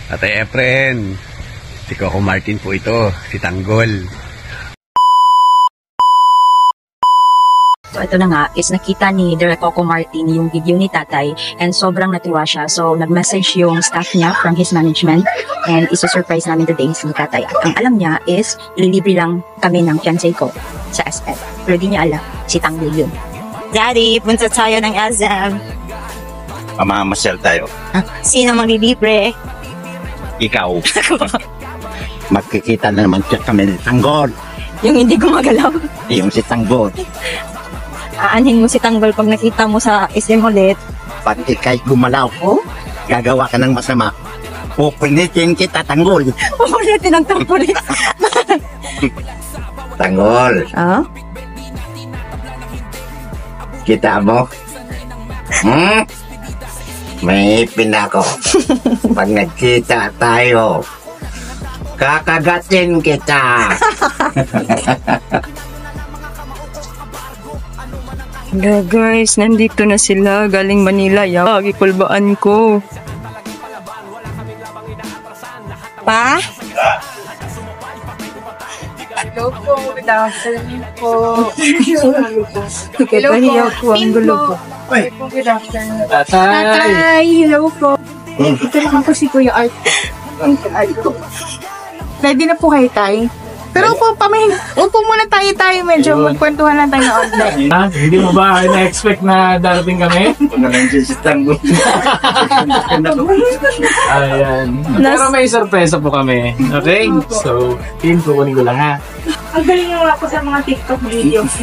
Tatay Efren, si Coco Martin po ito, si Tanggol. So ito na nga, is nakita ni Direk Coco Martin yung video ni tatay and sobrang natuwa siya. So nag-message yung staff niya from his management and isa-surprise namin today si tatay. At ang alam niya is ililibre lang kami ng fiancé ko sa SM. Pero di niya alam, si Tanggol yun. Daddy, punta tayo ng SM. Mamamasyal tayo. Sino maglilibre? Ikaw. Magkikita na naman kami ni Tanggol. Yung hindi gumagalaw. Yung si Tanggol. Aanhin mo si Tanggol pag nakita mo sa SM ulit. Pag ikay gumalaw ko, gagawa ka ng masama. Pupinitin kita, Tanggol. Pupunitin ang Tanggol. Tanggol, Ah? kita mo? May pinako. Pag nagkita tayo, kakagatin kita. Hello guys, nandito na sila. Galing Manila. Yagi kulbaan ko. Pa? Hello po, good afternoon po. Hello po. Ang gulo po. Hello po, good afternoon. Tatay! Hello po. Ito naman po si Kuya Art. Ready na po kayo, Tay? Pero upo muna tayo, medyo magkwentuhan lang tayo na online. Hindi mo ba na-expect na darating kami? Si Tanggol. Ayan. Pero may sorpresa po kami. Okay? So, kukunin ko lang ha. Ang galing nyo nga po sa mga TikTok videos.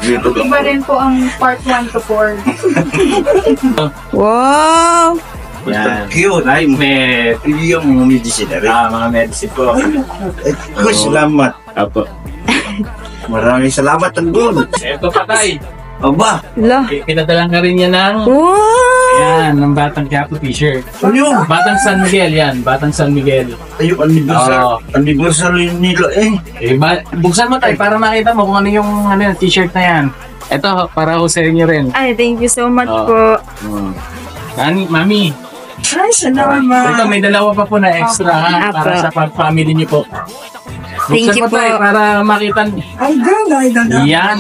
Iba rin po ang part 1 to 4. Wow! Yan. Cute. Ay, med. Yung medicinary. Mga medicine po. Salamat. Apo. Maraming salamat, Tanggol. Ito patay. Aba, La. Pinadalang ka rin yan ng... Wow! Yan, ng Batang Quiapo t-shirt. ano yun? Batang San Miguel yan. Batang San Miguel. Ayun, anniversary nila Buksan mo tayo para makita mo kung ano yung t-shirt na yan. Ito, para ko sa inyo rin. Ay, thank you so much Oh. po. Mami. Ay, salamat. Ito, may dalawa pa po na extra ha, Apo. para sa pag-family niyo po. Thank Buksan you mo tayo po. para makita. Ay, ganda. Yan.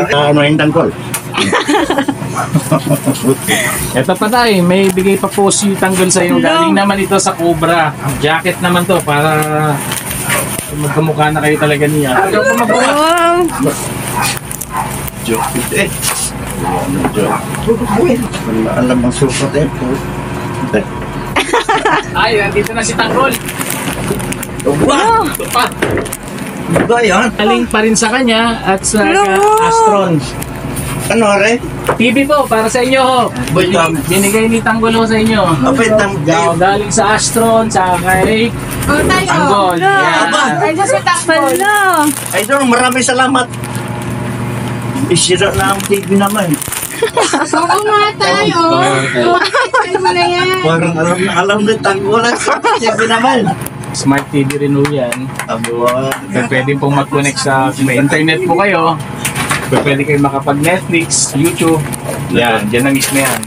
Ano yung Tanggol? Ito pa tayo, may bigay pa po si Tanggol sa iyo. Galing naman ito sa Cobra. Jacket naman to para magkamukha na kayo talaga niya. Wow! Joke. Alam ang sukat po. Ay, nandito na si Tanggol. Wow! Ito pa. Ba yan? Galing pa rin sa kanya at sa Hello. Astron. Ano rin? TV po, para sa inyo ho. Binigay ni Tanggol ho sa inyo. Apay Tanggol. Galing sa Astron, sa kay Oh, tayo. Tanggol. Yan. Ay, just takpol. Hello! Ay, doon, maraming salamat. Isira na ang TV naman. Oo nga tayo. Ay, mo na yan. Parang alam na Tanggol ang TV naman. Smart TV rin ho yan. Aba, Pwede pong mag-connect sa may internet po kayo. Pwede kayo makapag-Netflix, YouTube. Yan, dyan na mismo yan.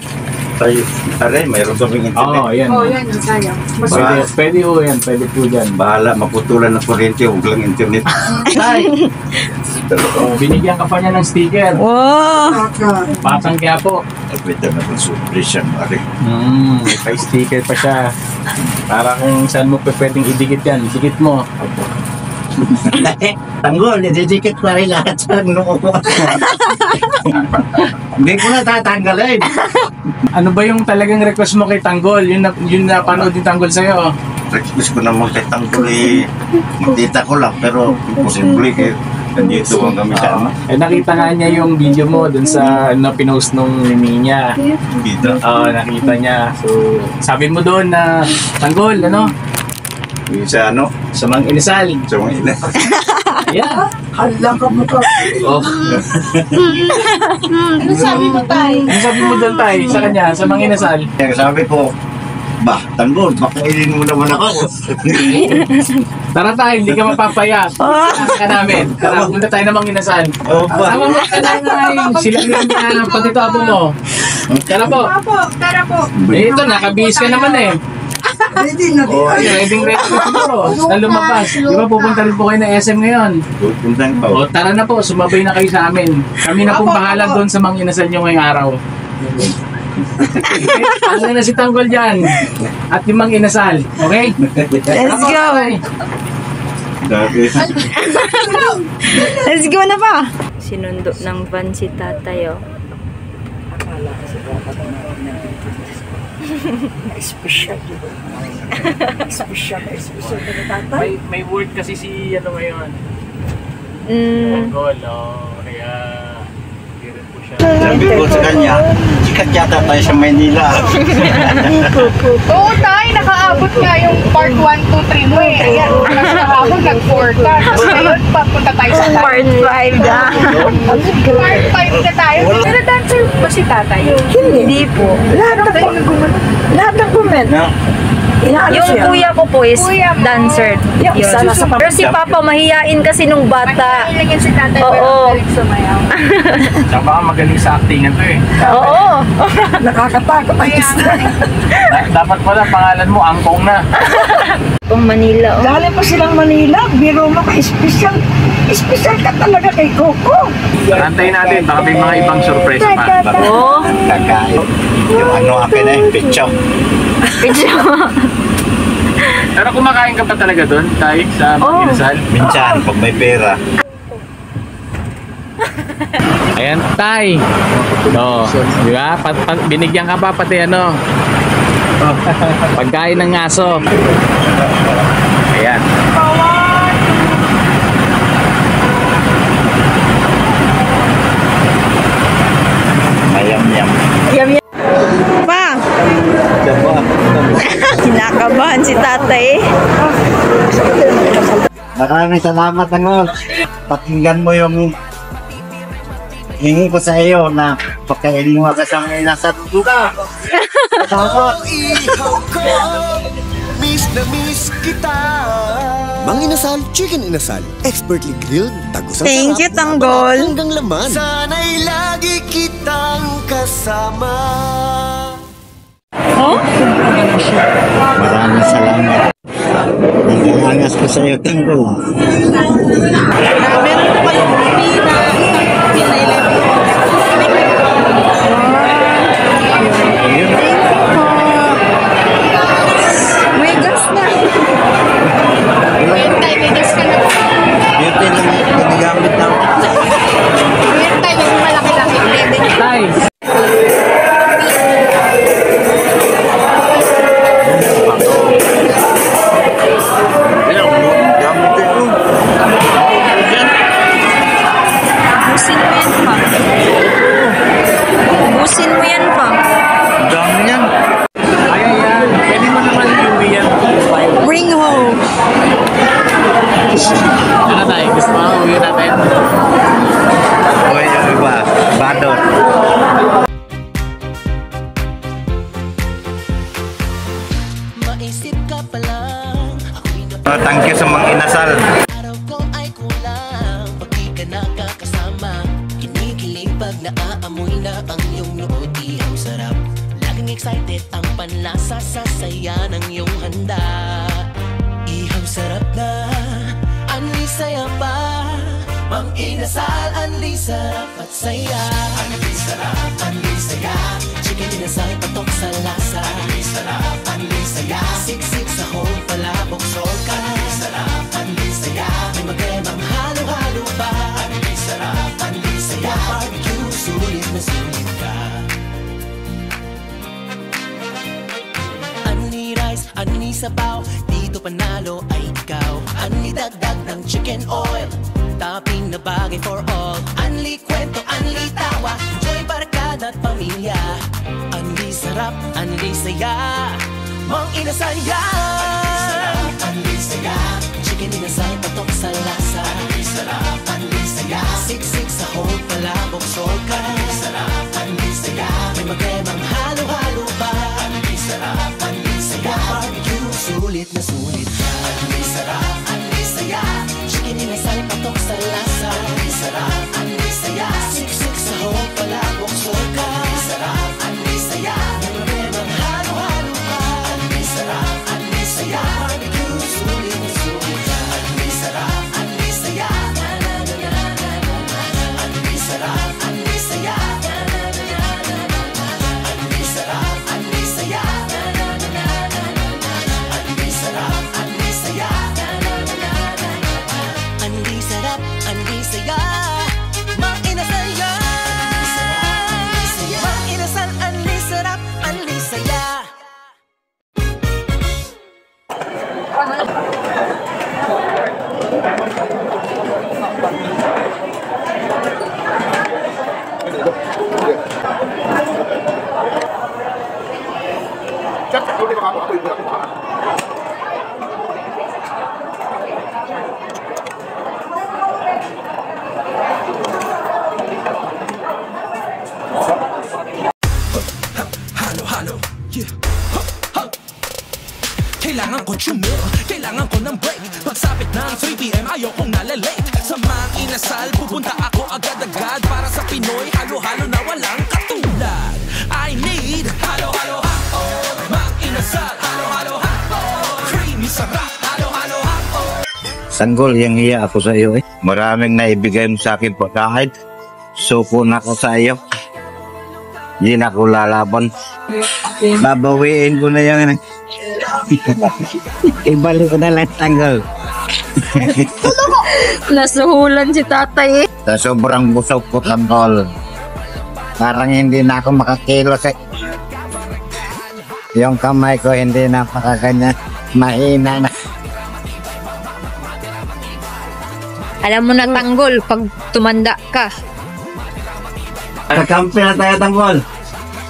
tayo. Aray, mayroon kaming internet. Oo, yan. Oh, yan, tayo. Mas Pwede ho yan, pwede po dyan. Bahala, maputulan ng kuryente, huwag lang internet. Binigyan ka pa niya ng sticker. Wow! Batang Quiapo. Pwede na kung surprise yan, Mari. May pa-sticker pa siya. Para kung saan mo pwedeng idikit yan, dikit mo. Tanggol, nididikit pa rin lahat sa noo ko. Hindi ko na tatanggalin. Ano ba yung talagang request mo kay Tanggol? Yun na panood ni Tanggol sa'yo. Request ko naman kay Tanggol magdita ko lang, pero imposible kaya nandito ang kami sa ama. Nakita nga niya yung video mo dun sa pinost nung mimi niya. Dito. Nakita niya. So, sabi mo doon na, Tanggol, Yung sa ano, sa Mang Inasal. sa mga ina. Yeah. Halang ka mo ka. Oh. Ano sabi mo tayo? Ano sabi mo doon tayo sa kanya, sa Mang Inasal? Kaya sabi ko, Tanggol, makuilin mo naman ako. Tara tayo, hindi ka mapapaya. Tara ka namin. Tara, punta tayo ng Mang Inasal. Tama mo ka na sila yung pati tapo mo. Tara po. Tara po. Ito, nakabihis ka naman eh. Ready na din. Ay, ready na siguro. Na lumabas. Di ba pupunta rin po kayo ng SM ngayon? Pupuntahan pa. O tara na po, sumabay na kayo sa amin. Kami na pong bahala doon sa mga inasal nyo ngayong araw. Ano na si Tanggol dyan? At yung mga inasal. Okay? Let's go! Dati. Let's go na pa! Sinundo ng van si tatay, oh. Special. Special na tatay. May word kasi si ano ngayon. Mm. Tanggol, kaya hindi rin po siya. Sabi ko sa kanya, sikat yata tayo sa Maynila. Oo, tay, nakaabot nga yung part 1, 2, 3 mo eh. Ayan, nakaabot, nag-4 ka. Tapos ngayon, papunta tayo sa Part 5 na. Part 5 na tayo. Pero dancer ba si tatay? Hindi po. Lahat ng comment. No? Inaano Yung siya. kuya ko po is Kuya mo. dancer. Yung Yun. isa nasa Pero si Papa mahiyain kasi nung bata. Mahihayin si tatay, Oo. pero galing sumayaw. Tsaka baka magaling sa actingan to eh. Oo. Nakakatakot ang isda. Dapat pala pangalan mo, Angkong na. Kung Manila. Oh. Galing pa silang Manila, biro mo ka, special. Special ka talaga kay Coco. Antayin natin, baka may mga ibang surprise pa. Oo. Kakain. Yung ano akin na yung picture. Pero kumakain ka pa talaga doon, Tay, sa mga inasal? Minsan, pag may pera. Ayan, Tay. No, di ba? Binigyan ka pa pati ano. Pagkain ng aso. Ayan. Mayam-yam. Pa! Diba? Kinakabahan si tatay. Maraming salamat, Tanggol. Pakinggan mo yung hingi ko sa iyo na pagkain mo agad ang nasa duga. Salamat. Miss na miss kita. Mang Inasal, Chicken Inasal. Expertly grilled, tagos ang Thank sarap, you, Tanggol. hanggang laman. Sana'y lagi kitang kasama. Maraming salamat. Nag-aangas ko sa iyo, Tanggol. May gas na. Ngayon tayo, may gas ka na po. Ito lang ginagamit na. Ngayon tayo, yung malaki-laki. Pwede. Tay! Busin mo yan pa. Busin mo yan pa. Dami yan. Ayan yan. Pwede mo naman iuwi yan. Bring home. Ano tayo? Gusto mo uwi natin? Uy, ano ba? Badot. Maisip ka pa lang, ako'y Thank you sa mga inasal. araw ko ay kulang. Pag di ka nakakasama, kinikilig pag naaamoy na ang iyong noo. Ang sarap, laging excited ang panlasa sa saya ng iyong handa. Ihang sarap na, anli saya pa. Mang Inasal, anli sarap at saya. Anli sarap, anli saya. Chicken Inasal, patok sa lasa. Anli sarap, anli saya. Siksik sa hole, palabok, sol ka. Anli sarap, anli saya. May magremang halo-halo pa. Anli sarap, anli saya. Barbecue, sulit na sulit ka. Anli rice, anli sabaw. Dito panalo ay ikaw. Anli dagdag ng chicken oil. Topping na bagay for all. Anli kwento, anli tawa. Joy barkada at pamilya. Anli sarap, anli saya. Mang Inasal yan. Anli saya. Chicken Inasal, patok sa lasa. Anli sarap, anli saya. Siksik sa hole, palabok, sol ka. Anli sarap, anli saya. May magremang halo-halo pa. Anli sarap, anli saya. Barbecue, sulit na sulit ka. Anli sarap, anli saya. Chicken Inasal, patok sa lasa. Anli sarap, anli saya. Siksik sa hole, palabok, sol ka. Anli sarap, anli saya. May magremang halo-halo pa. Anli sarap, Halo, yeah. Kailangan ko chumil, kailangan ko ng break. Pagsapit ng 3pm, ayokong nalalate. Sa mga inasal, pupunta ako agad-agad. Para sa Pinoy, halo-halo na walang katulad. I need halo-halo hako. Mga inasal, halo-halo hako. Creamy sarap, halo-halo hako. Sanggol, yung hiya ako sa iyo eh. Maraming naibigay mo sa akin pagkain. Suko na ako sa iyo. Hindi na ako lalaban. Babawiin ko na yan. Ibalik ko na lang, Sanggol. Nasuhulan si tatay eh. Sa sobrang busog ko, Sanggol. Parang hindi na ako makakilos eh. Yung kamay ko hindi na makakanya. Mahina na. Alam mo na, Tanggol, pag tumanda ka. Kakampi na tayo, Tanggol.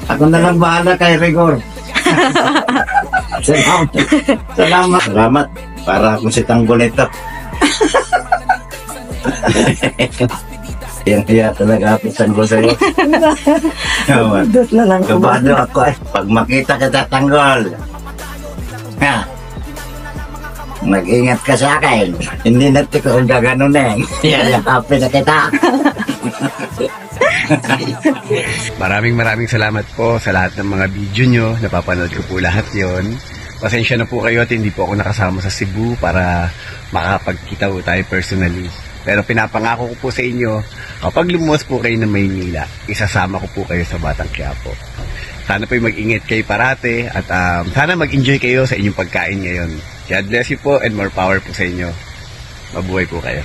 Ako na lang bahala kay Rigor. Salamat. Salamat. Salamat. Para ako si Tanggol ito. Yan talaga ako, Tanggol sa'yo. Kabado ako eh. Pag makita kita, Tanggol. Ha? Mag-ingat ka sa akin. Hindi na ko kung gaganon eh. Yakapin na kita. Maraming salamat po sa lahat ng mga video nyo. Napapanood ko po lahat yon. Pasensya na po kayo at hindi po ako nakasama sa Cebu para makapagkita po tayo personally. Pero pinapangako ko po sa inyo, kapag lumuwas po kayo ng Maynila, isasama ko po kayo sa Batang Quiapo. Sana po mag-ingat kayo parate at sana mag-enjoy kayo sa inyong pagkain ngayon. God bless you po and more power po sa inyo. Mabuhay po kayo.